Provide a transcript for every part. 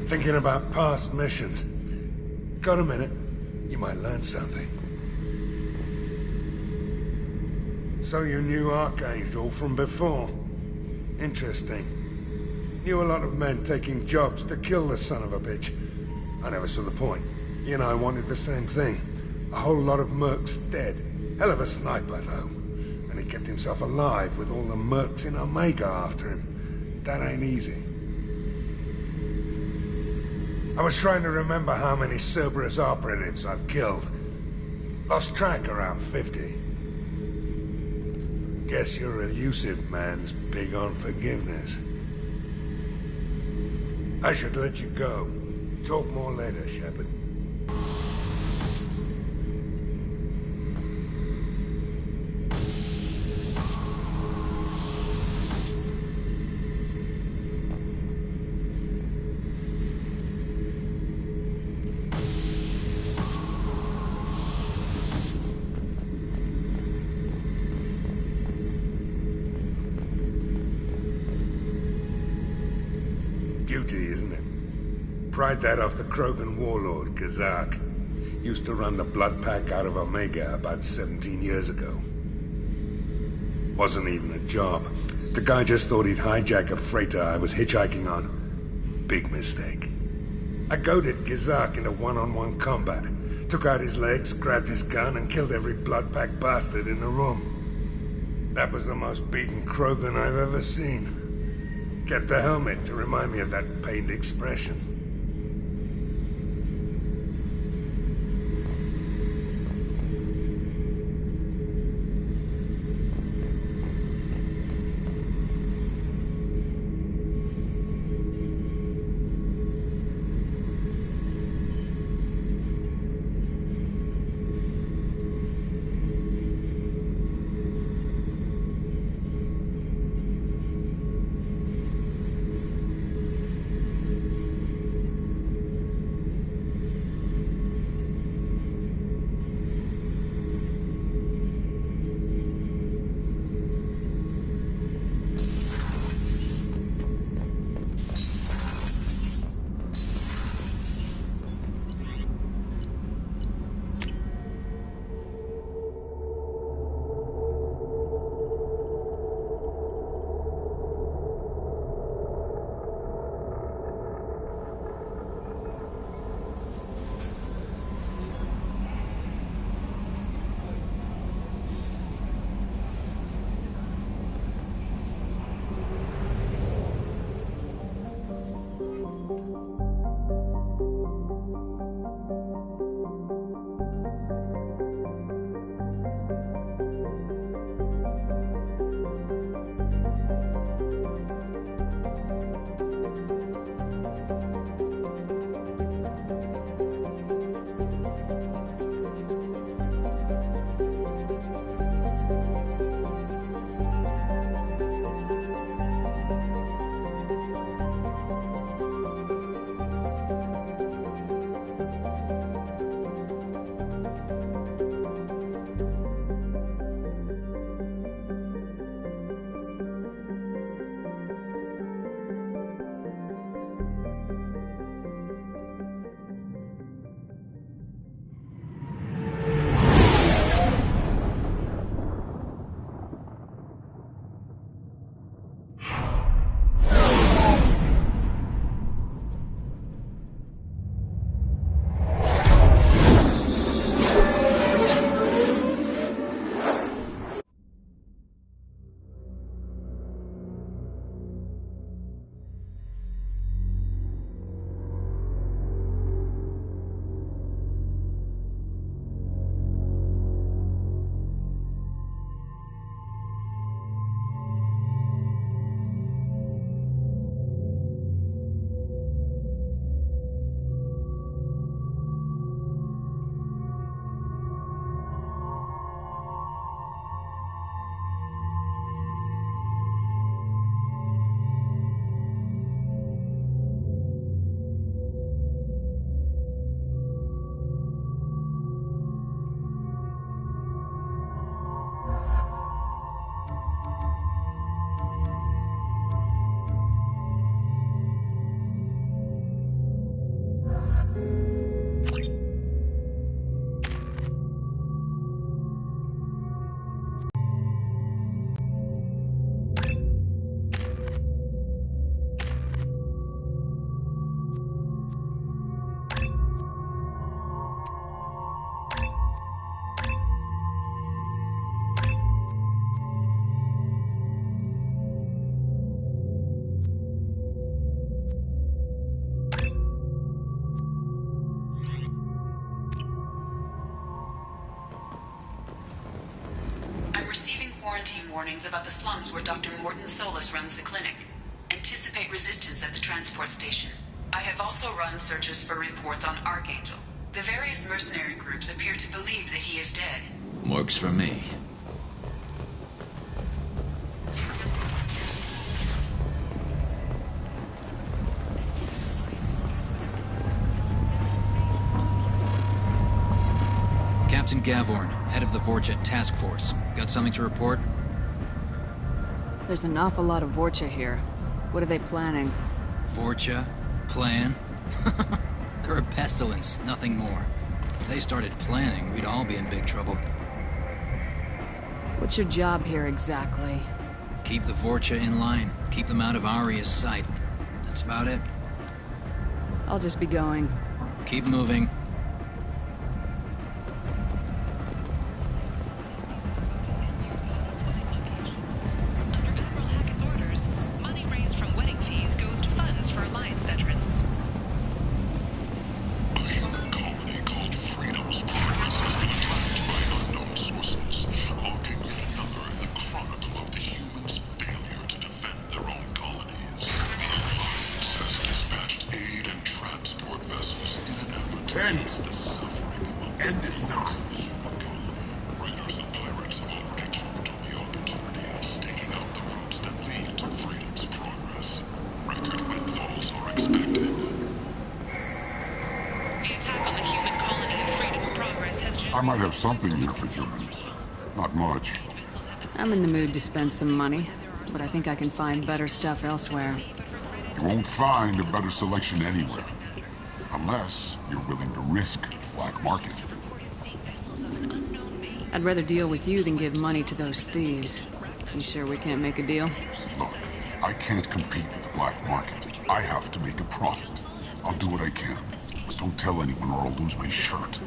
Thinking about past missions. Got a minute? You might learn something. So you knew Archangel from before? Interesting. Knew a lot of men taking jobs to kill the son of a bitch. I never saw the point. He and I wanted the same thing. A whole lot of mercs dead. Hell of a sniper, though. And he kept himself alive with all the mercs in Omega after him. That ain't easy. I was trying to remember how many Cerberus operatives I've killed. Lost track around 50. Guess your elusive man's big on forgiveness. I should let you go. Talk more later, Shepard. Beauty, isn't it? Pried that off the Krogan warlord, Kazak. Used to run the blood pack out of Omega about 17 years ago. Wasn't even a job. The guy just thought he'd hijack a freighter I was hitchhiking on. Big mistake. I goaded Kazak into one-on-one combat. Took out his legs, grabbed his gun, and killed every blood pack bastard in the room. That was the most beaten Krogan I've ever seen. Kept a helmet to remind me of that pained expression. quarantine warnings about the slums where Dr. Morton Solus runs the clinic. Anticipate resistance at the transport station. I have also run searches for reports on Archangel. The various mercenary groups appear to believe that he is dead. Works for me. Captain Gavorn, head of the Vorcha Task Force. Got something to report? There's an awful lot of Vorcha here. What are they planning? Vorcha? Plan? They're a pestilence, nothing more. If they started planning, we'd all be in big trouble. What's your job here exactly? Keep the Vorcha in line. Keep them out of Aria's sight. That's about it. I'll just be going. Keep moving. I might have something here for humans. Not much. I'm in the mood to spend some money, but I think I can find better stuff elsewhere. You won't find a better selection anywhere. Unless you're willing to risk black market. I'd rather deal with you than give money to those thieves. You sure we can't make a deal? Look, I can't compete with the black market. I have to make a profit. I'll do what I can, but don't tell anyone or I'll lose my shirt.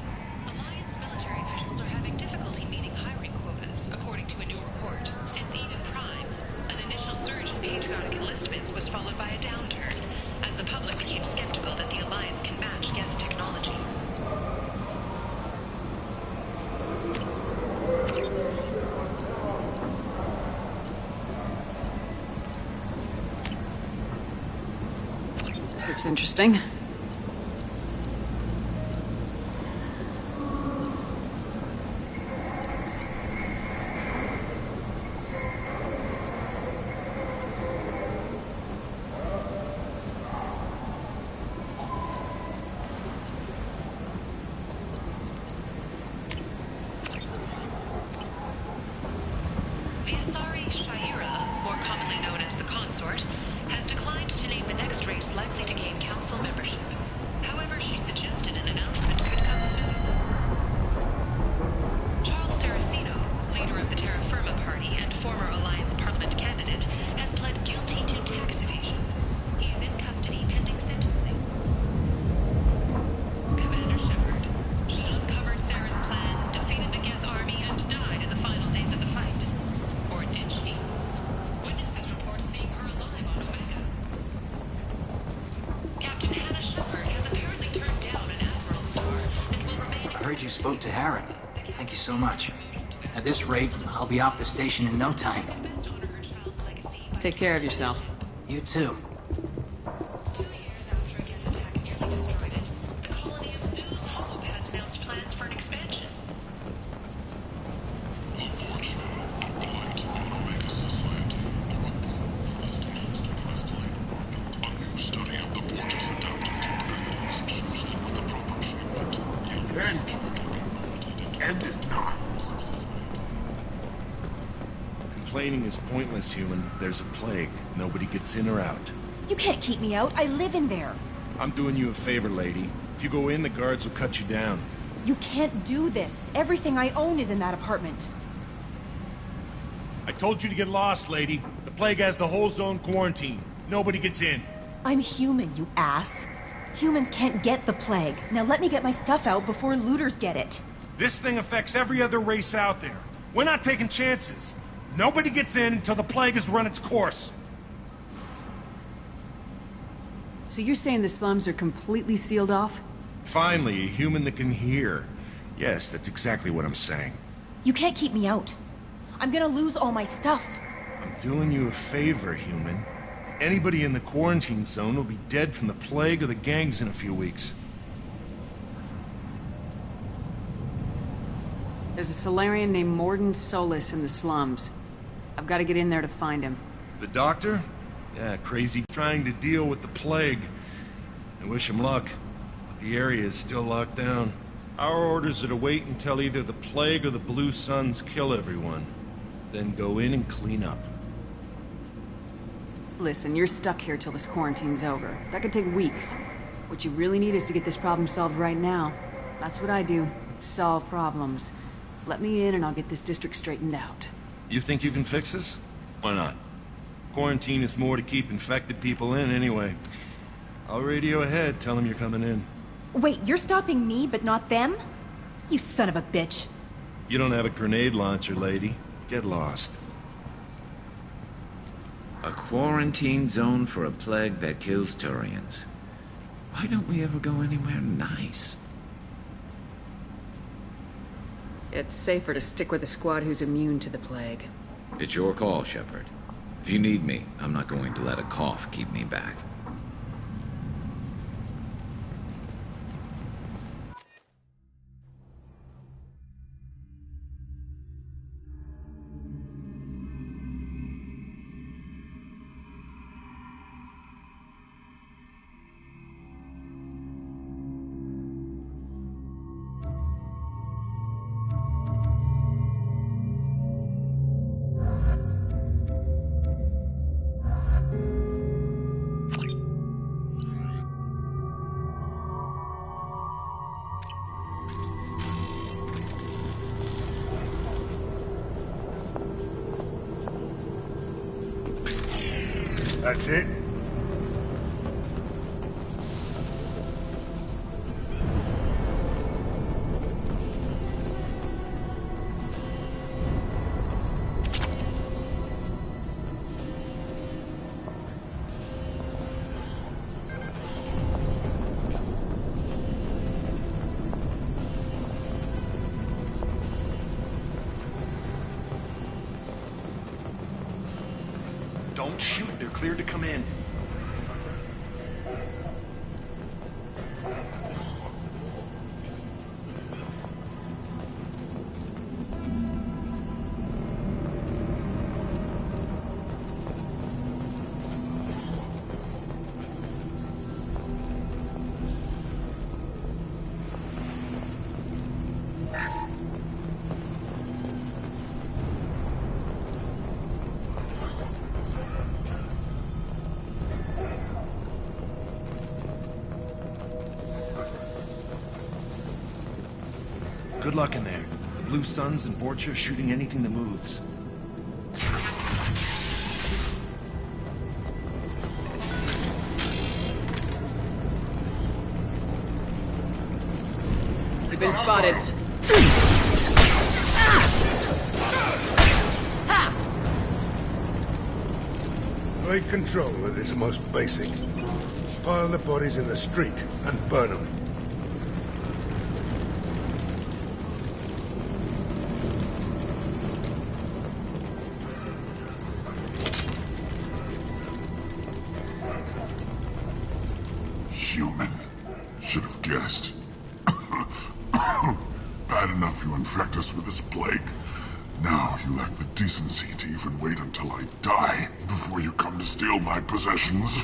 This looks interesting. You spoke to Harry. Thank you so much. At this rate, I'll be off the station in no time. Take care of yourself. You too. Complaining is pointless, human. There's a plague. Nobody gets in or out. You can't keep me out. I live in there. I'm doing you a favor, lady. If you go in, the guards will cut you down. You can't do this. Everything I own is in that apartment. I told you to get lost, lady. The plague has the whole zone quarantined. Nobody gets in. I'm human, you ass. Humans can't get the plague. Now let me get my stuff out before looters get it. This thing affects every other race out there. We're not taking chances. Nobody gets in until the plague has run its course. So you're saying the slums are completely sealed off? Finally, a human that can hear. Yes, that's exactly what I'm saying. You can't keep me out. I'm gonna lose all my stuff. I'm doing you a favor, human. Anybody in the quarantine zone will be dead from the plague or the gangs in a few weeks. There's a Solarian named Morden Solis in the slums. I've got to get in there to find him. The doctor? Yeah, crazy trying to deal with the plague. I wish him luck, but the area is still locked down. Our orders are to wait until either the plague or the Blue Suns kill everyone. Then go in and clean up. Listen, you're stuck here till this quarantine's over. That could take weeks. What you really need is to get this problem solved right now. That's what I do. Solve problems. Let me in and I'll get this district straightened out. You think you can fix this? Why not? Quarantine is more to keep infected people in anyway. I'll radio ahead, tell them you're coming in. Wait, you're stopping me, but not them? You son of a bitch. You don't have a grenade launcher, lady. Get lost. A quarantine zone for a plague that kills Turians. Why don't we ever go anywhere nice? It's safer to stick with a squad who's immune to the plague. It's your call, Shepard. If you need me, I'm not going to let a cough keep me back. That's it? Don't shoot, they're cleared to come in. Good luck in there. The Blue Suns and Vorcha shooting anything that moves. You've been spotted. Take control at its most basic. Pile the bodies in the street and burn them. Human. Should have guessed. Bad enough you infect us with this plague. Now you lack the decency to even wait until I die before you come to steal my possessions.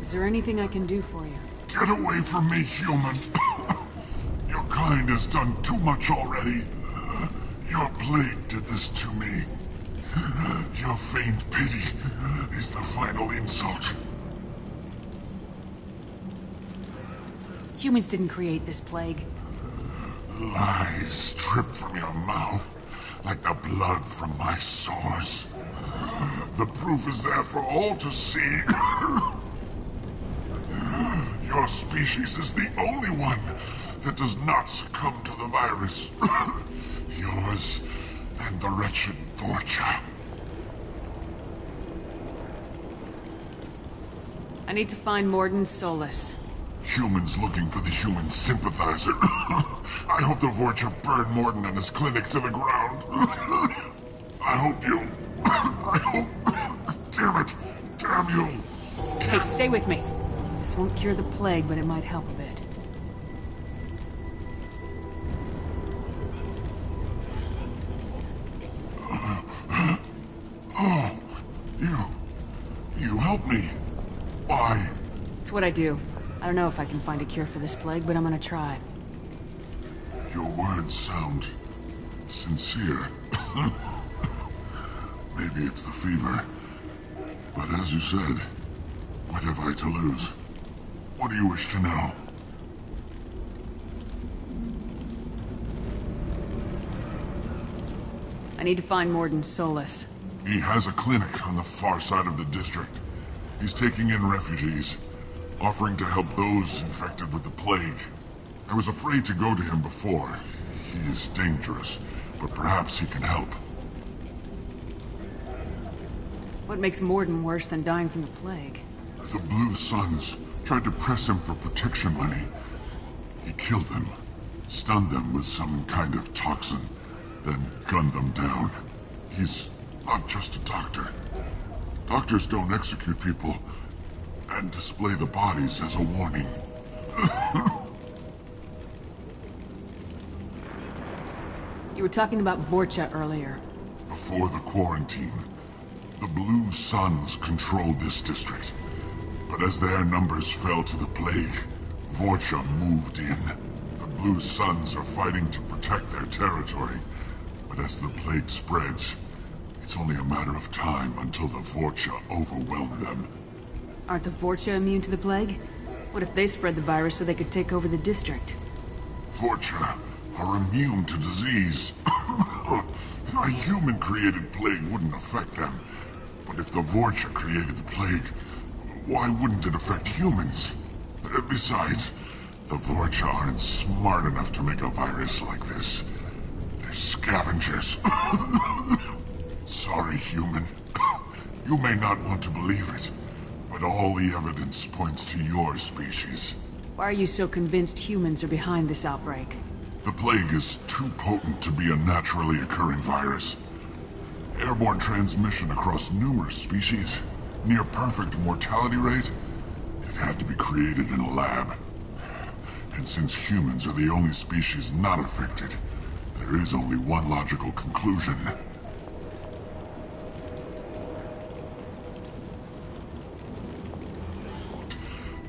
Is there anything I can do for you? Get away from me, human. Your kind has done too much already. Your plague did this to me. Your feigned pity is the final insult. Humans didn't create this plague. Lies drip from your mouth like the blood from my sores. The proof is there for all to see. Your species is the only one that does not succumb to the virus. Yours and the wretched Vorcha. I need to find Morden Solis. Humans looking for the human sympathizer. I hope the Vorcha burned Morton and his clinic to the ground. I hope you... I hope... Damn it! Damn you! Hey, stay with me. This won't cure the plague, but it might help a bit. Oh, you helped me. Why? It's what I do. I don't know if I can find a cure for this plague, but I'm gonna try. Your words sound sincere. Maybe it's the fever. But as you said, what have I to lose? What do you wish to know? I need to find Morden Solus. He has a clinic on the far side of the district. He's taking in refugees, offering to help those infected with the plague. I was afraid to go to him before. He is dangerous, but perhaps he can help. What makes Morden worse than dying from the plague? The Blue Suns tried to press him for protection money. He killed them, stunned them with some kind of toxin, then gunned them down. He's not just a doctor. Doctors don't execute people and display the bodies as a warning. You were talking about Vorcha earlier. Before the quarantine, the Blue Suns controlled this district. But as their numbers fell to the plague, Vorcha moved in. The Blue Suns are fighting to protect their territory. But as the plague spreads, it's only a matter of time until the Vorcha overwhelm them. Aren't the Vorcha immune to the plague? What if they spread the virus so they could take over the district? Vorcha are immune to disease. A human-created plague wouldn't affect them. But if the Vorcha created the plague, why wouldn't it affect humans? Besides, the Vorcha aren't smart enough to make a virus like this. They're scavengers. Sorry, human. You may not want to believe it, but all the evidence points to your species. Why are you so convinced humans are behind this outbreak? The plague is too potent to be a naturally occurring virus. Airborne transmission across numerous species, near perfect mortality rate. It had to be created in a lab. And since humans are the only species not affected, there is only one logical conclusion.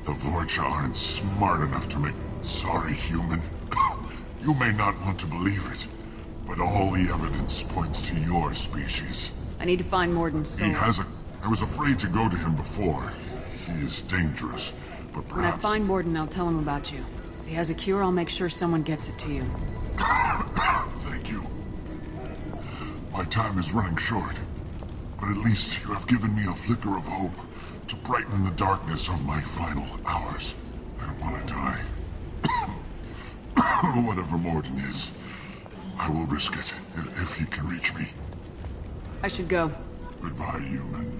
The Vorcha aren't smart enough to make... Sorry, human. You may not want to believe it, but all the evidence points to your species. I need to find Morden Solus. He has a... I was afraid to go to him before. He is dangerous, but perhaps... When I find Morden, I'll tell him about you. If he has a cure, I'll make sure someone gets it to you. Thank you. My time is running short, but at least you have given me a flicker of hope to brighten the darkness of my final hours. I don't want to die. Whatever Morden is, I will risk it if he can reach me. I should go. Goodbye, human.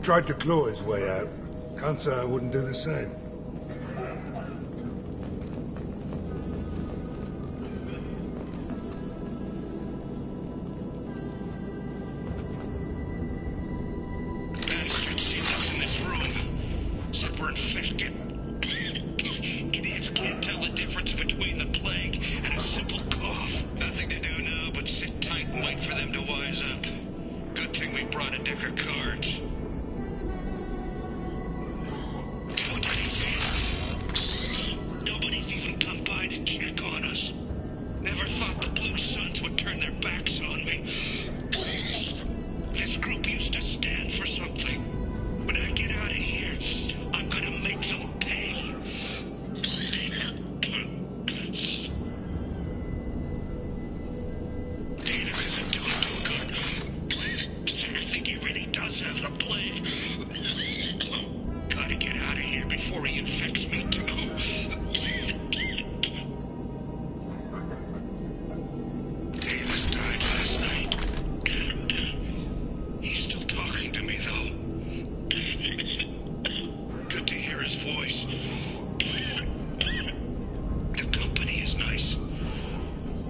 Tried to claw his way out. Can't say I wouldn't do the same. Bastards seen us in this room. Said we're infected. Idiots can't tell the difference between the plague and a simple cough. Nothing to do now but sit tight and wait for them to wise up. Good thing we brought a deck of cards. Nobody's even come by to check on us. Never thought the Blue Suns would turn their backs on me. This group used to stand for something. When I get out of here, I'm gonna make them pay. Data isn't doing too good. I think he really does have the plague. Gotta get out of here before he infects me too. Davis died last night. He's still talking to me, though. Good to hear his voice. The company is nice.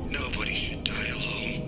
Nobody should die alone.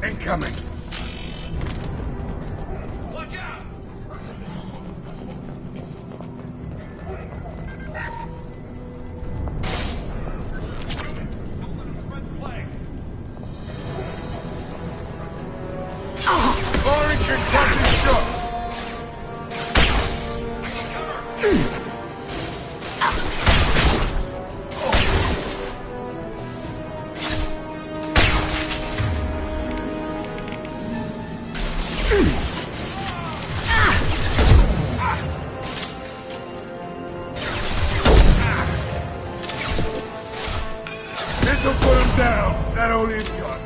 Incoming! Watch out! Don't let him spread the plague. Orange and fucking shot! This'll put him down. That only is gun.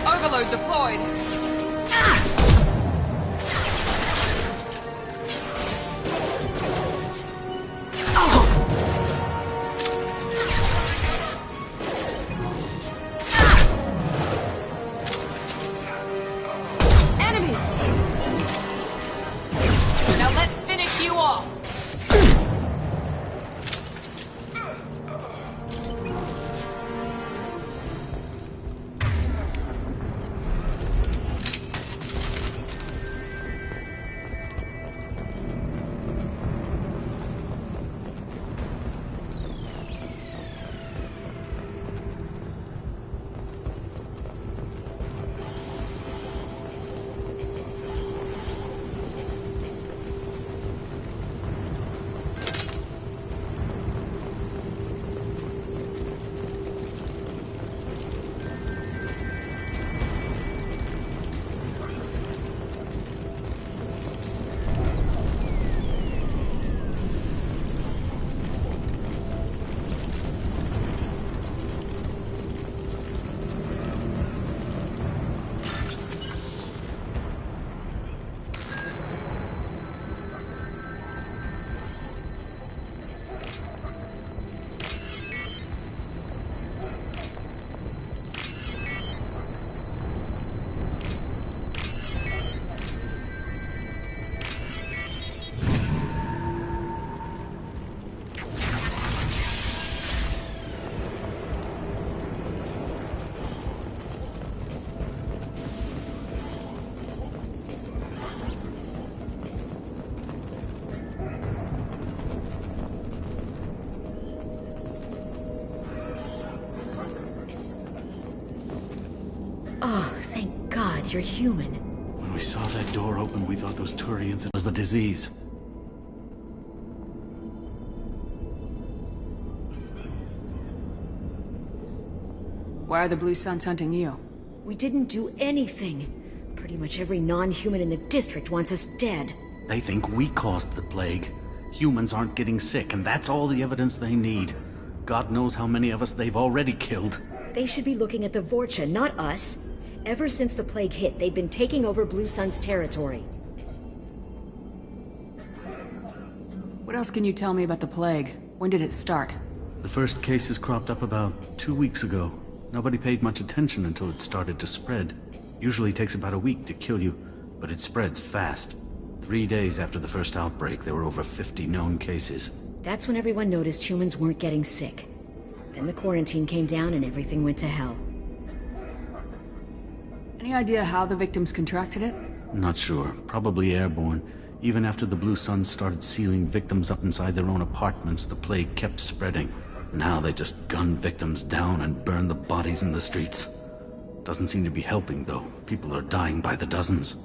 Overload deployed. Enemies! Now let's finish you off. you're human. When we saw that door open, we thought those Turians was the disease. Why are the Blue Suns hunting you? We didn't do anything. Pretty much every non-human in the district wants us dead. They think we caused the plague. Humans aren't getting sick, and that's all the evidence they need. God knows how many of us they've already killed. They should be looking at the Vorcha, not us. Ever since the plague hit, they've been taking over Blue Sun's territory. What else can you tell me about the plague? When did it start? The first cases cropped up about 2 weeks ago. Nobody paid much attention until it started to spread. Usually takes about a week to kill you, but it spreads fast. 3 days after the first outbreak, there were over 50 known cases. That's when everyone noticed humans weren't getting sick. Then the quarantine came down and everything went to hell. Any idea how the victims contracted it? Not sure. Probably airborne. Even after the Blue Suns started sealing victims up inside their own apartments, the plague kept spreading. Now they just gun victims down and burn the bodies in the streets. Doesn't seem to be helping, though. People are dying by the dozens.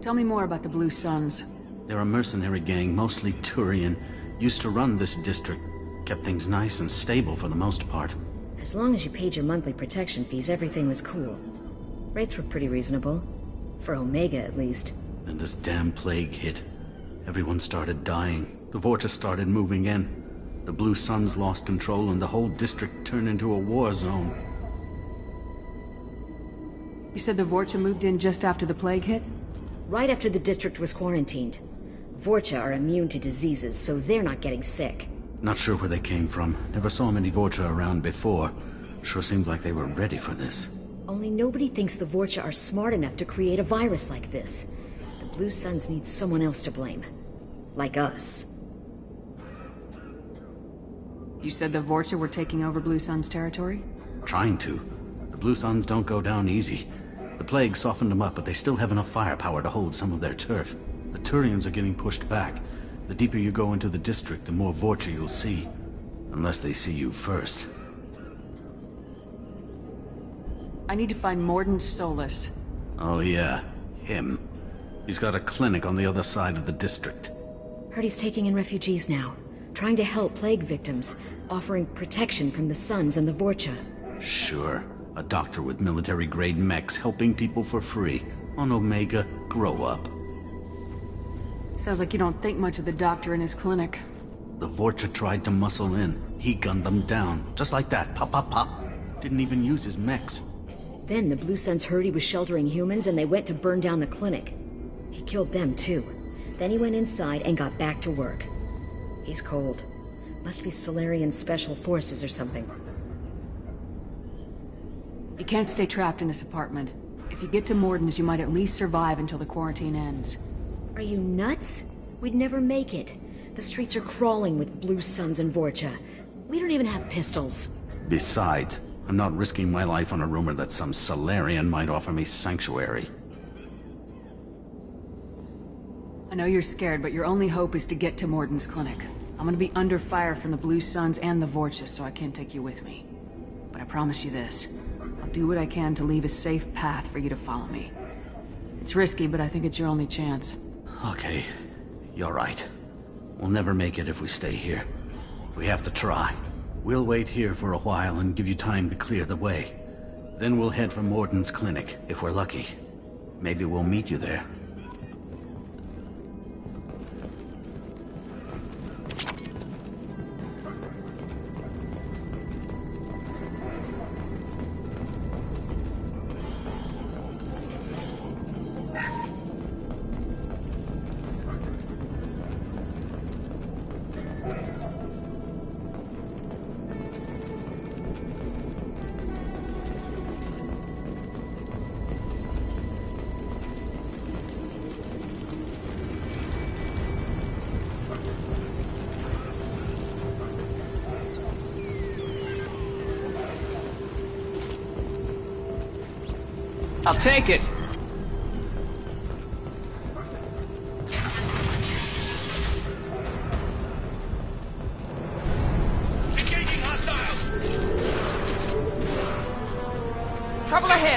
Tell me more about the Blue Suns. They're a mercenary gang, mostly Turian. Used to run this district. Kept things nice and stable for the most part. As long as you paid your monthly protection fees, everything was cool. Rates were pretty reasonable. For Omega, at least. Then this damn plague hit. Everyone started dying. The Vorcha started moving in. The Blue Suns lost control and the whole district turned into a war zone. You said the Vorcha moved in just after the plague hit? Right after the district was quarantined. Vorcha are immune to diseases, so they're not getting sick. Not sure where they came from. Never saw many Vorcha around before. Sure seemed like they were ready for this. Only nobody thinks the Vorcha are smart enough to create a virus like this. The Blue Suns need someone else to blame. Like us. You said the Vorcha were taking over Blue Sun's territory? Trying to. The Blue Suns don't go down easy. The plague softened them up, but they still have enough firepower to hold some of their turf. The Turians are getting pushed back. The deeper you go into the district, the more Vorcha you'll see. Unless they see you first. I need to find Morden Solus. Oh yeah, him. He's got a clinic on the other side of the district. Heard he's taking in refugees now. Trying to help plague victims. Offering protection from the Suns and the Vorcha. Sure. A doctor with military-grade mechs helping people for free. On Omega, grow up. Sounds like you don't think much of the doctor in his clinic. The Vorcha tried to muscle in. He gunned them down. Just like that. Pop, pop, pop. Didn't even use his mechs. Then the Blue Suns heard he was sheltering humans and they went to burn down the clinic. He killed them too. Then he went inside and got back to work. He's cold. Must be Solarian Special Forces or something. You can't stay trapped in this apartment. If you get to Morden's, you might at least survive until the quarantine ends. Are you nuts? We'd never make it. The streets are crawling with Blue Suns and Vorcha. We don't even have pistols. Besides, I'm not risking my life on a rumor that some Solarian might offer me sanctuary. I know you're scared, but your only hope is to get to Morden's clinic. I'm gonna be under fire from the Blue Suns and the Vorcha, so I can't take you with me. But I promise you this. I'll do what I can to leave a safe path for you to follow me. It's risky, but I think it's your only chance. Okay, you're right. We'll never make it if we stay here. We have to try. We'll wait here for a while and give you time to clear the way. Then we'll head for Morden's clinic, if we're lucky. Maybe we'll meet you there. I'll take it. Engaging hostiles! Trouble ahead.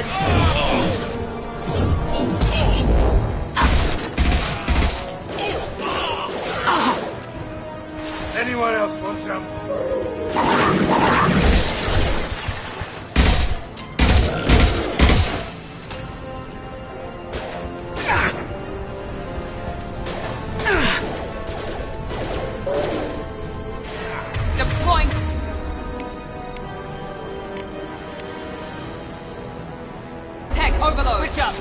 overload. Switch up.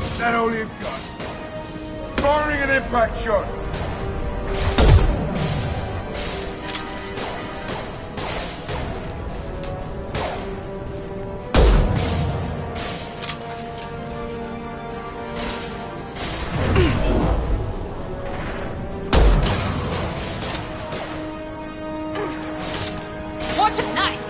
Is that all you've got? Firing an impact shot! Watch it! Nice!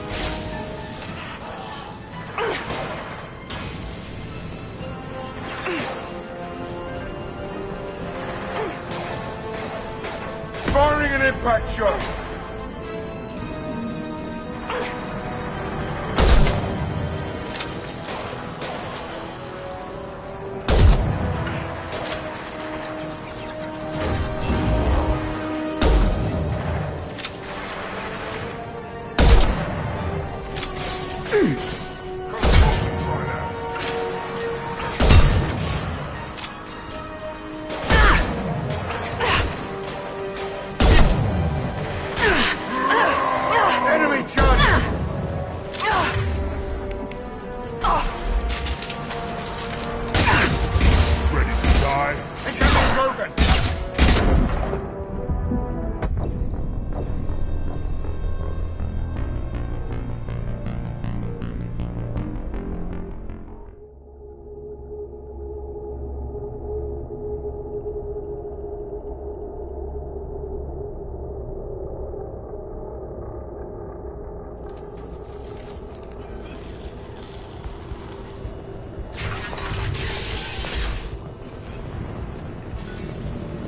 Firing an impact shot! Enemy charge! Ready to die? Incoming Logan!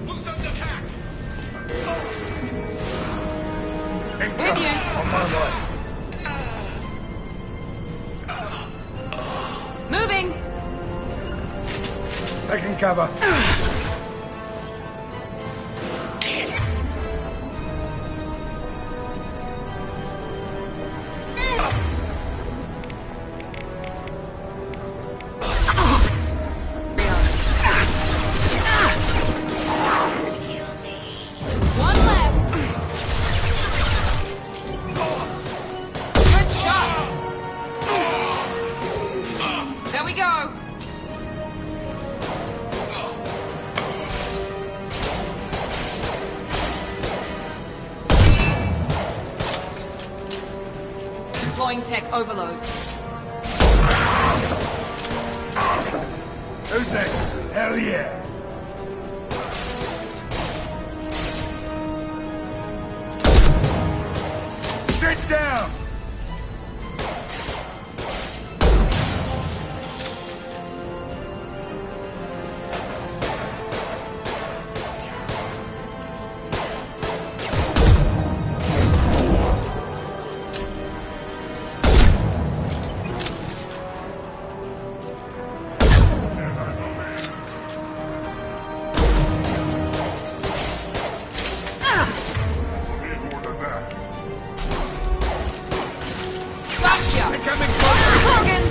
Blue Sun's attack! With you. On my way. Moving. Taking cover. One left. Good shot. There we go. Deploying tech overload. Who's next? Hell yeah! Sit down! Need more than that. Gotcha. Incoming fire! Hogan.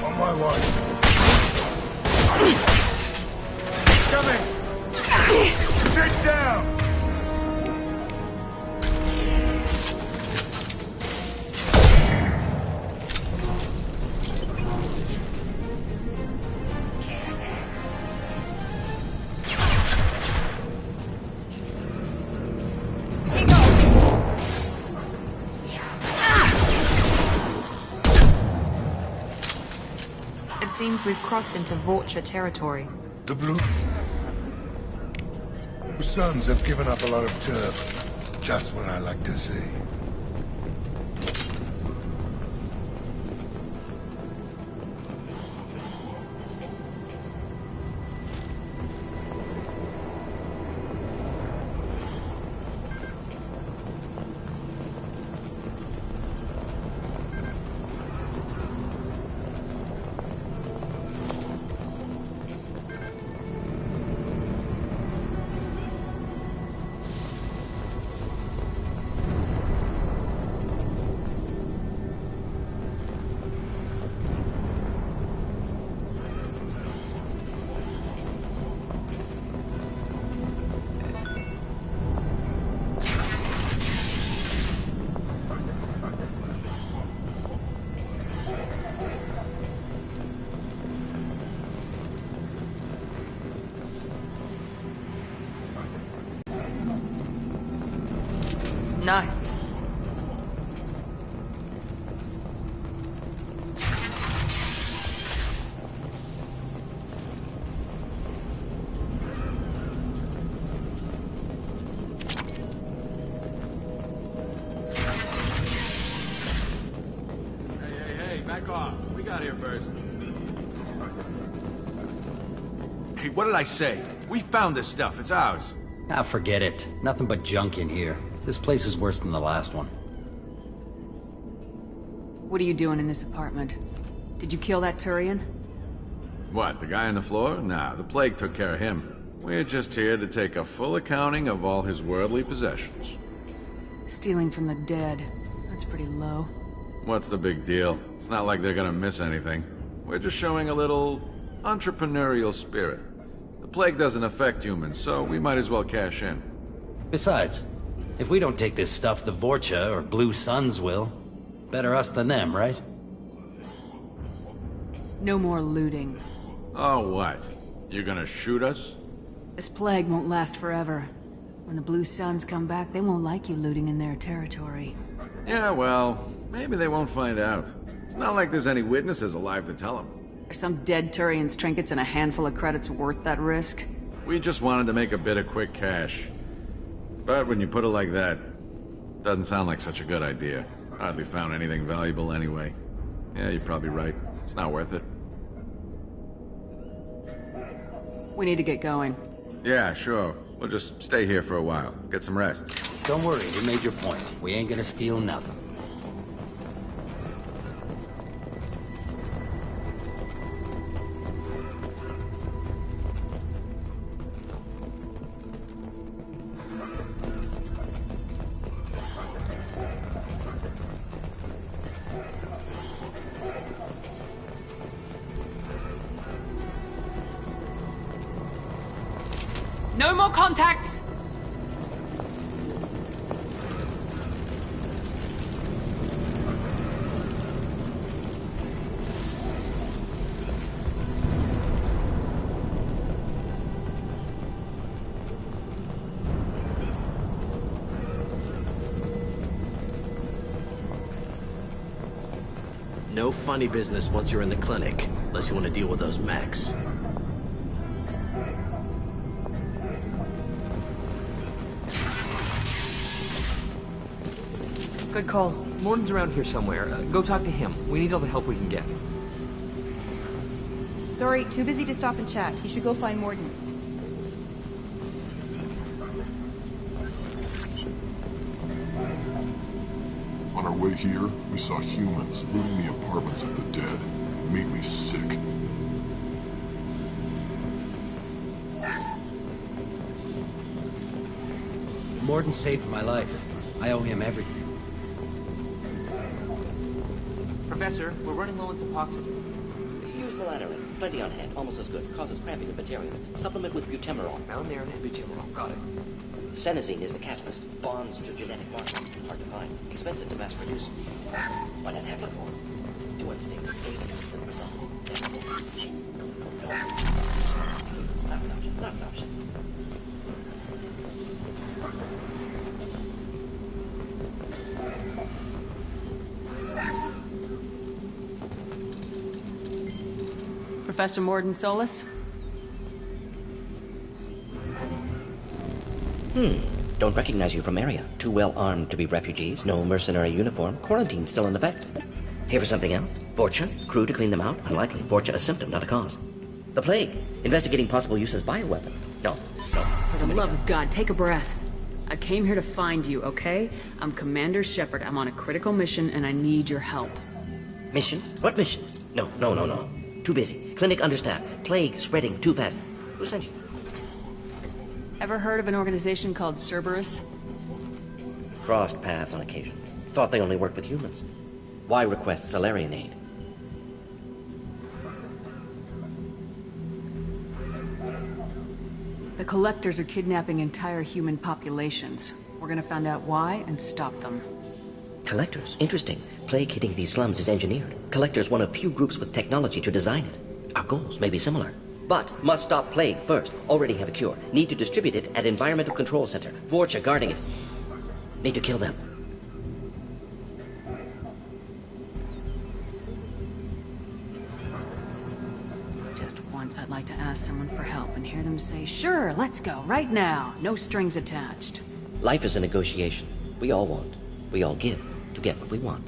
On my way. Coming! Sit down! It seems we've crossed into Vulture territory. The Blue Suns have given up a lot of turf. Just what I like to see. Nice. Hey, back off. We got here first. Hey, what did I say? We found this stuff. It's ours. Ah, forget it. Nothing but junk in here. This place is worse than the last one. What are you doing in this apartment? Did you kill that Turian? What, the guy on the floor? Nah, the plague took care of him. We're just here to take a full accounting of all his worldly possessions. Stealing from the dead. That's pretty low. What's the big deal? It's not like they're gonna miss anything. We're just showing a little entrepreneurial spirit. The plague doesn't affect humans, so we might as well cash in. Besides, if we don't take this stuff, the Vorcha or Blue Suns will. Better us than them, right? No more looting. Oh, what? You gonna shoot us? This plague won't last forever. When the Blue Suns come back, they won't like you looting in their territory. Yeah, well, maybe they won't find out. It's not like there's any witnesses alive to tell them. Are some dead Turian's trinkets and a handful of credits worth that risk? We just wanted to make a bit of quick cash. But when you put it like that, doesn't sound like such a good idea. Hardly found anything valuable anyway. Yeah, you're probably right. It's not worth it. We need to get going. Yeah, sure. We'll just stay here for a while. Get some rest. Don't worry, you made your point. We ain't gonna steal nothing. No more contacts! No funny business once you're in the clinic, unless you want to deal with those mechs. Good call. Morton's around here somewhere. Go talk to him. We need all the help we can get. Sorry, too busy to stop and chat. You should go find Morton. On our way here, we saw humans looting the apartments of the dead. It made me sick. Morton saved my life. I owe him everything. Professor, we're running low on Suboxone. Use melanorin. Plenty on hand. Almost as good. Causes cramping of Batarians. Supplement with butemerol. Malinarin and butemerol. Got it. Senesine is the catalyst. Bonds to genetic markers. Hard to find. Expensive to mass produce. Why not have it all? Do understand. Consistent result. Not an option. Not an option. Professor Morton Solus? Don't recognize you from area. Too well armed to be refugees. No mercenary uniform. Quarantine still in effect. Here for something else? Vorcha? Crew to clean them out? Unlikely. Vorcha a symptom, not a cause. The plague. Investigating possible use as bioweapon. No. For the love of God, take a breath. I came here to find you, okay? I'm Commander Shepard. I'm on a critical mission and I need your help. Mission? What mission? No. Too busy. Clinic understaffed. Plague spreading too fast. Who sent you? Ever heard of an organization called Cerberus? Crossed paths on occasion. Thought they only worked with humans. Why request Salarian aid? The Collectors are kidnapping entire human populations. We're gonna find out why and stop them. Collectors? Interesting. Plague hitting these slums is engineered. Collectors one of few groups with technology to design it. Our goals may be similar. But must stop plague first. Already have a cure. Need to distribute it at Environmental Control Center. Vorcha guarding it. Need to kill them. Just once I'd like to ask someone for help and hear them say, sure, let's go, right now. No strings attached. Life is a negotiation. We all want. We all give to get what we want.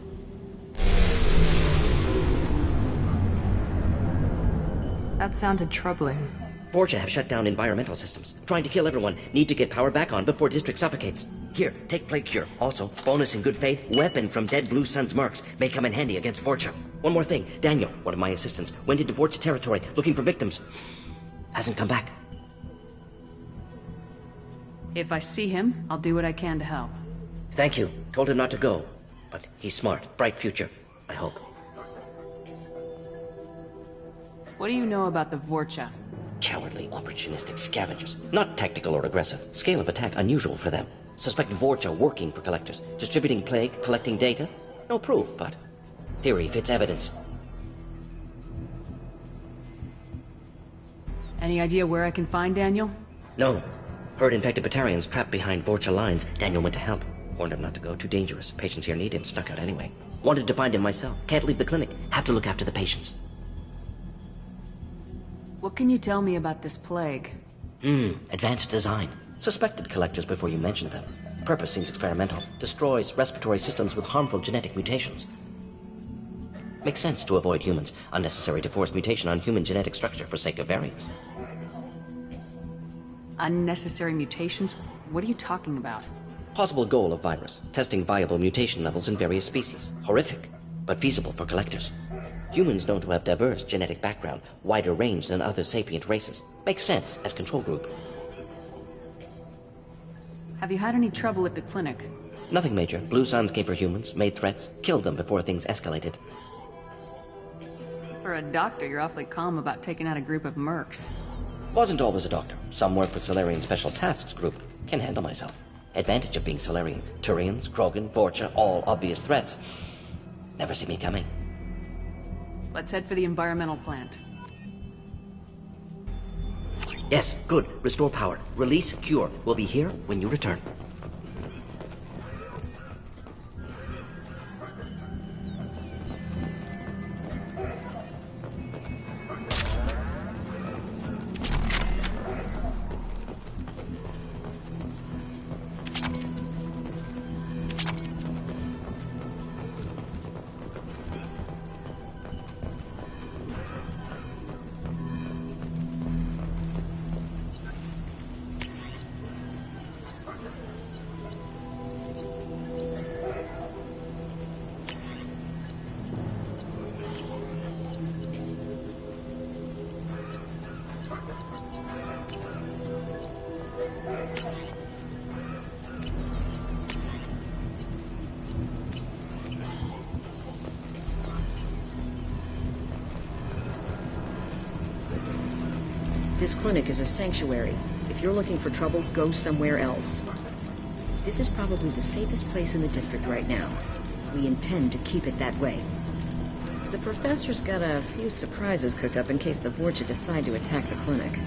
That sounded troubling. Vorcha have shut down environmental systems. Trying to kill everyone. Need to get power back on before District suffocates. Here, take Plague Cure. Also, bonus in good faith, weapon from dead Blue Sun's mercs. May come in handy against Vorcha. One more thing. Daniel, one of my assistants, went into Vorcha territory looking for victims. Hasn't come back. If I see him, I'll do what I can to help. Thank you. Told him not to go. But he's smart. Bright future. I hope. What do you know about the Vorcha? Cowardly, opportunistic scavengers. Not tactical or aggressive. Scale of attack unusual for them. Suspect Vorcha working for collectors. Distributing plague, collecting data. No proof, but theory fits evidence. Any idea where I can find Daniel? No. Heard infected Batarians trapped behind Vorcha lines. Daniel went to help. Warned him not to go. Too dangerous. Patients here need him. Snuck out anyway. Wanted to find him myself. Can't leave the clinic. Have to look after the patients. What can you tell me about this plague? Advanced design. Suspected collectors before you mentioned them. Purpose seems experimental. Destroys respiratory systems with harmful genetic mutations. Makes sense to avoid humans. Unnecessary to force mutation on human genetic structure for sake of variants. Unnecessary mutations? What are you talking about? Possible goal of virus. Testing viable mutation levels in various species. Horrific, but feasible for collectors. Humans known to have diverse genetic background, wider range than other sapient races. Makes sense as control group. Have you had any trouble at the clinic? Nothing major. Blue Suns came for humans, made threats, killed them before things escalated. For a doctor, you're awfully calm about taking out a group of mercs. Wasn't always a doctor. Some work with Solarian Special Tasks Group. Can handle myself. Advantage of being Solarian. Turians, Krogan, Vorcha, all obvious threats. Never see me coming. Let's head for the environmental plant. Yes, good. Restore power. Release cure. We'll be here when you return. This clinic is a sanctuary. If you're looking for trouble, go somewhere else. This is probably the safest place in the district right now. We intend to keep it that way. The professor's got a few surprises cooked up in case the Vorcha decide to attack the clinic.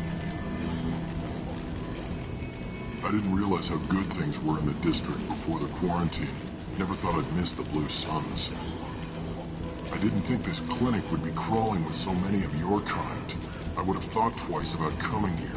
I didn't realize how good things were in the district before the quarantine. Never thought I'd miss the Blue Suns. I didn't think this clinic would be crawling with so many of your kind. I would have thought twice about coming here.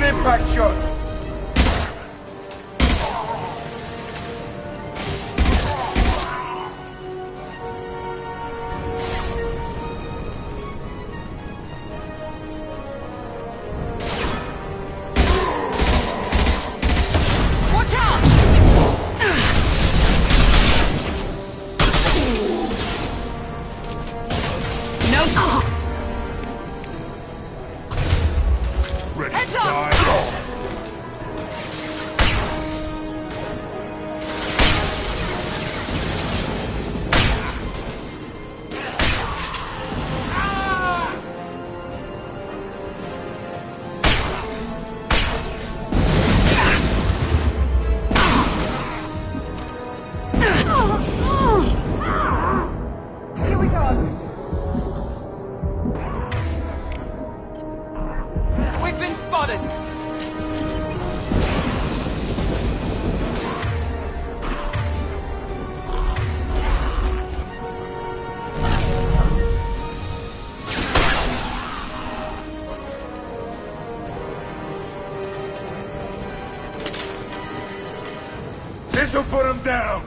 impact shot! Watch out! No. Ready Heads to up! die? Here we go. We've been spotted. This'll put him down!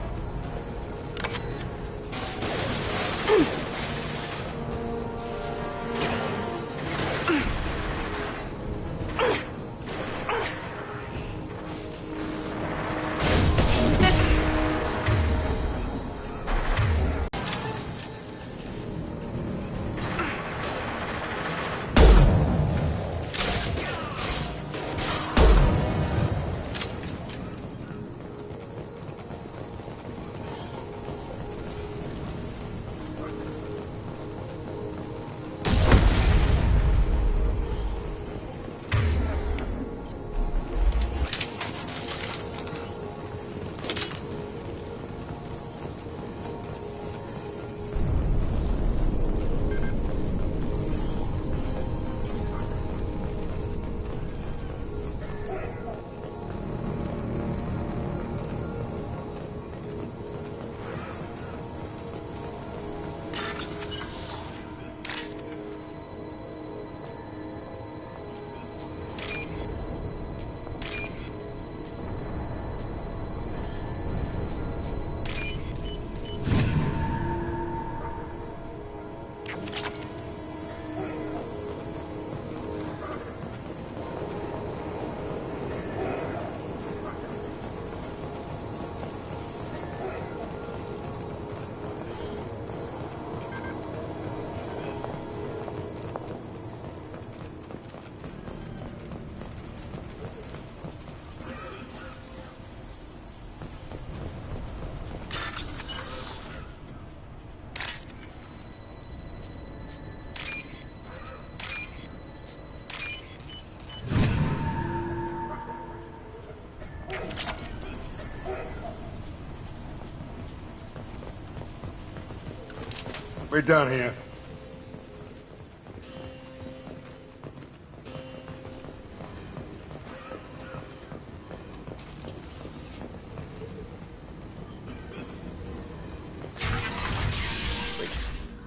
We're done here.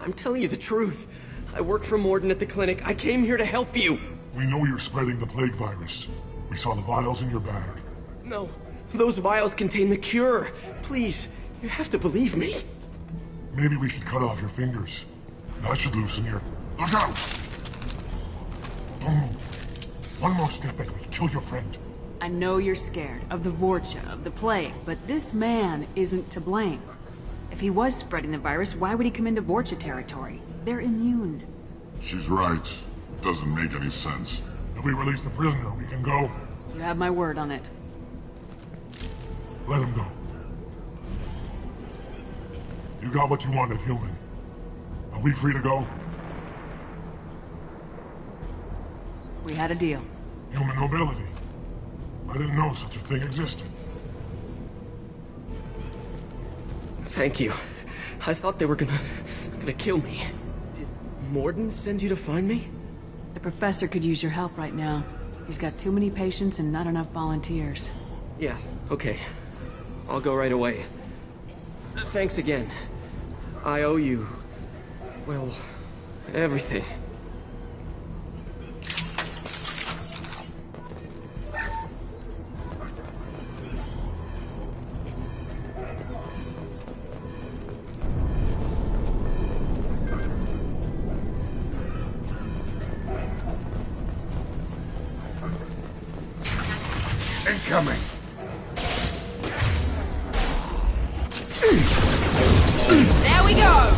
I'm telling you the truth. I work for Morden at the clinic. I came here to help you. We know you're spreading the plague virus. We saw the vials in your bag. No, those vials contain the cure. Please, you have to believe me. Maybe we should cut off your fingers. That should loosen your... Look out! Don't move. One more step and we'll kill your friend. I know you're scared of the Vorcha, of the plague, but this man isn't to blame. If he was spreading the virus, why would he come into Vorcha territory? They're immune. She's right. Doesn't make any sense. If we release the prisoner, we can go. You have my word on it. Let him go. You got what you wanted, human. Are we free to go? We had a deal. Human nobility. I didn't know such a thing existed. Thank you. I thought they were gonna kill me. Did Morden send you to find me? The professor could use your help right now. He's got too many patients and not enough volunteers. Yeah, okay. I'll go right away. Thanks again. I owe you... well, everything. Incoming! There we go!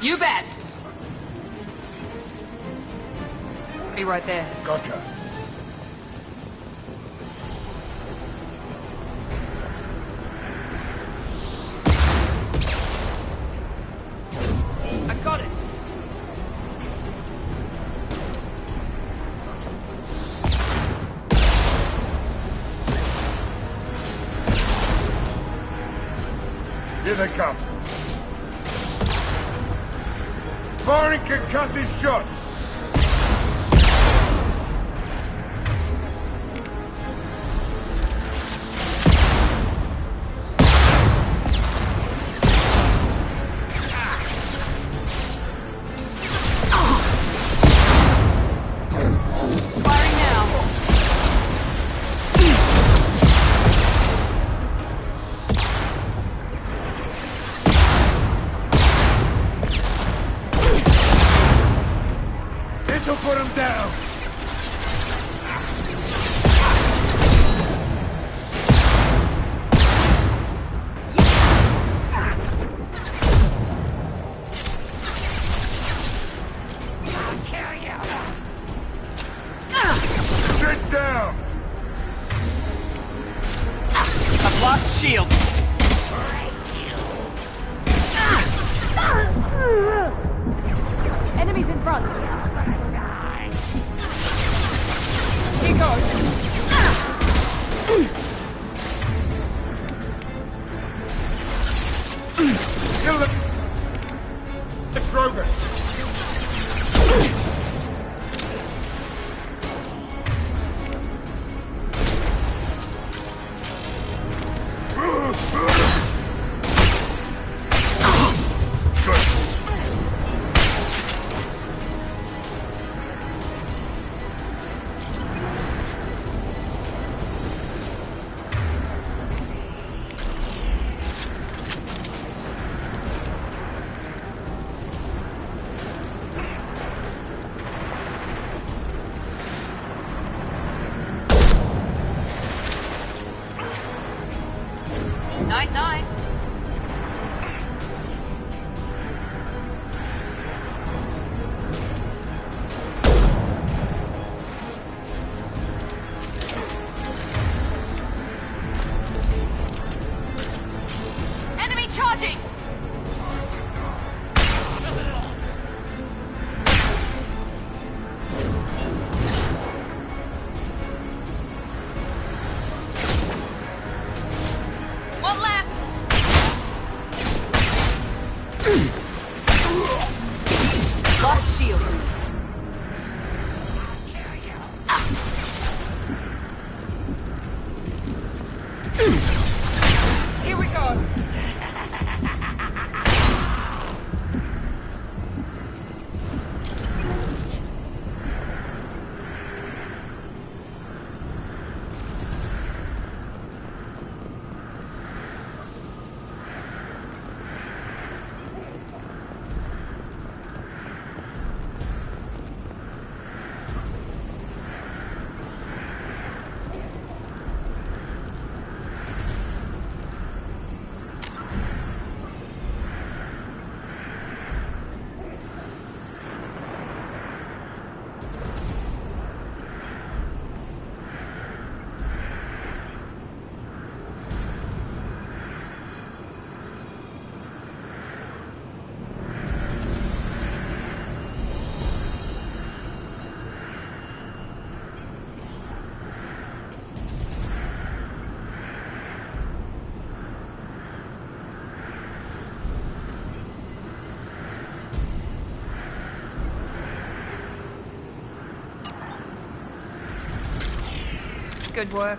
You bet! Be right there. Gotcha. I got it! Here they come. Firing concussive shot! Firing now! This'll put him down! Sit down! I've lost shield. Enemies in front! Here goes! Kill them! It's Rogan! Night, night! Enemy charging! One left! Good work.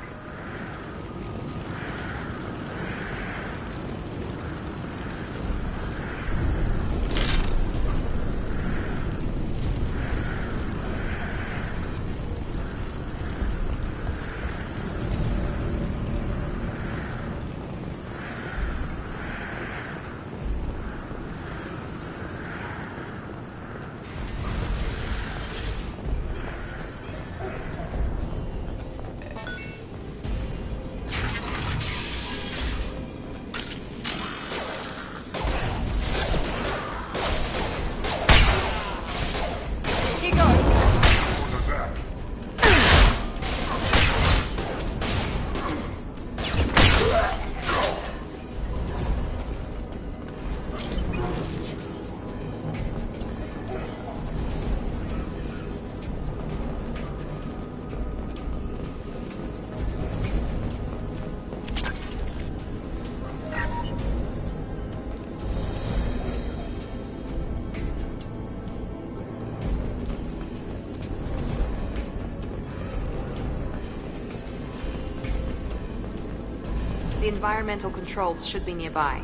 The environmental controls should be nearby.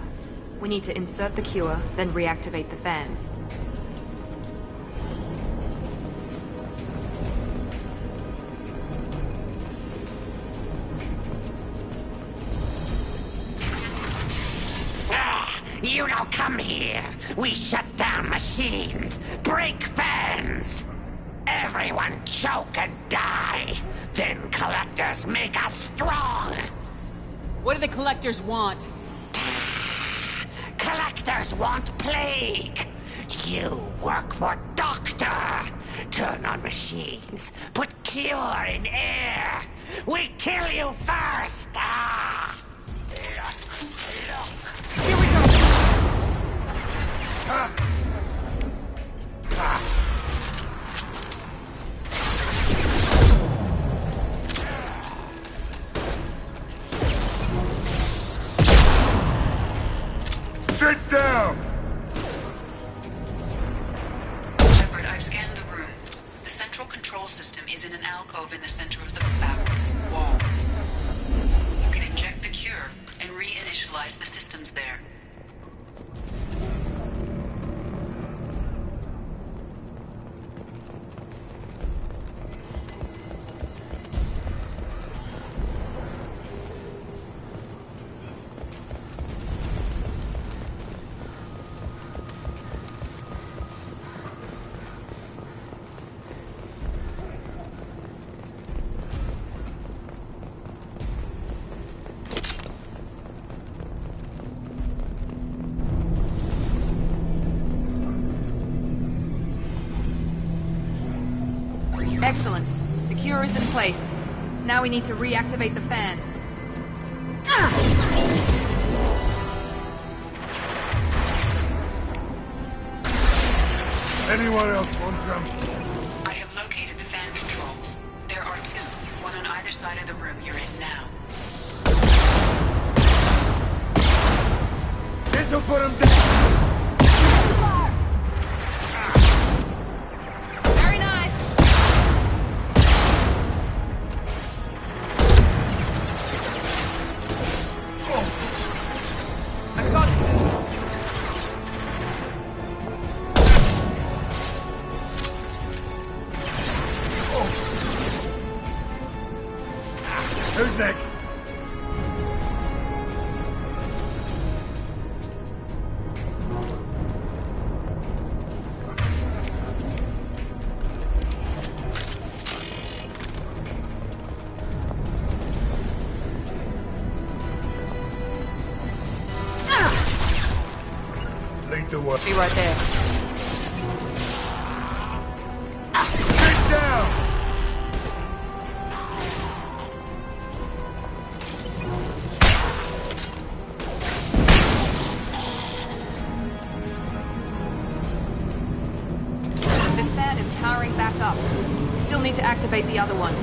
We need to insert the cure, then reactivate the fans. You don't come here. We shut down machines, break fans. Everyone choke and die. Then collectors make us strong. What do the collectors want? Collectors want plague. You work for Doctor. Turn on machines. Put cure in air. We kill you first. Here we go. Sit down! Shepard, I've scanned the room. The central control system is in an alcove in the center of the back wall. You can inject the cure and reinitialize the systems there. Excellent. The cure is in place. Now we need to reactivate the fans. Anyone else want some? I have located the fan controls. There are two, one on either side of the room you're in now. This'll put him down! Very nice. I got it. Who's next? Lead the way. Be right there. Get down! This fan is powering back up. We still need to activate the other one.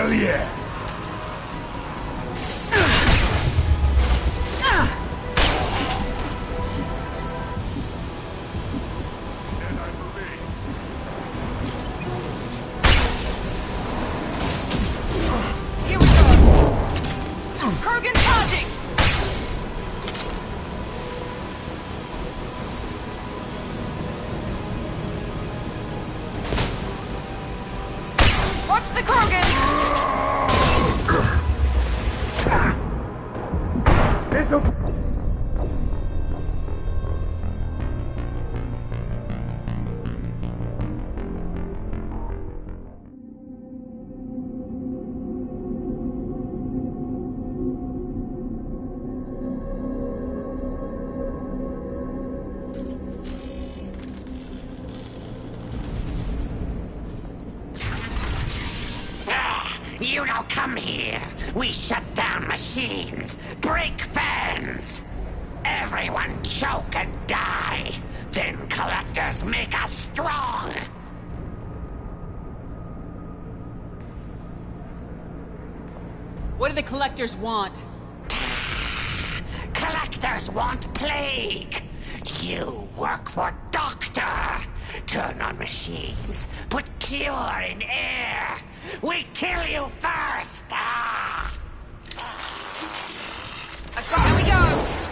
Hell yeah! Here we go! Kurgan charging! Watch the Kurgan! You don't come here. We shut down machines, break fans. Everyone choke and die. Then collectors make us strong. What do the collectors want? Collectors want plague. You work for Doctor. Turn on machines. Put cure in air. We kill you first. Here we go!